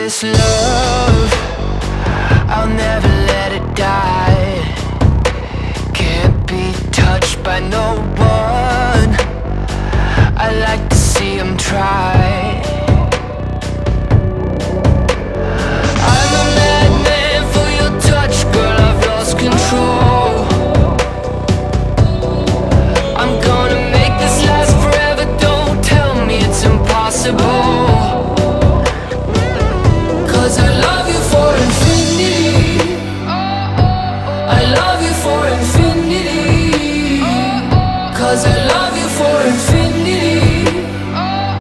this love, I'll never let it die. Can't be touched by no one, I like to see him try. I'm a madman for your touch, girl, I've lost control. I'm gonna make this last forever, don't tell me it's impossible.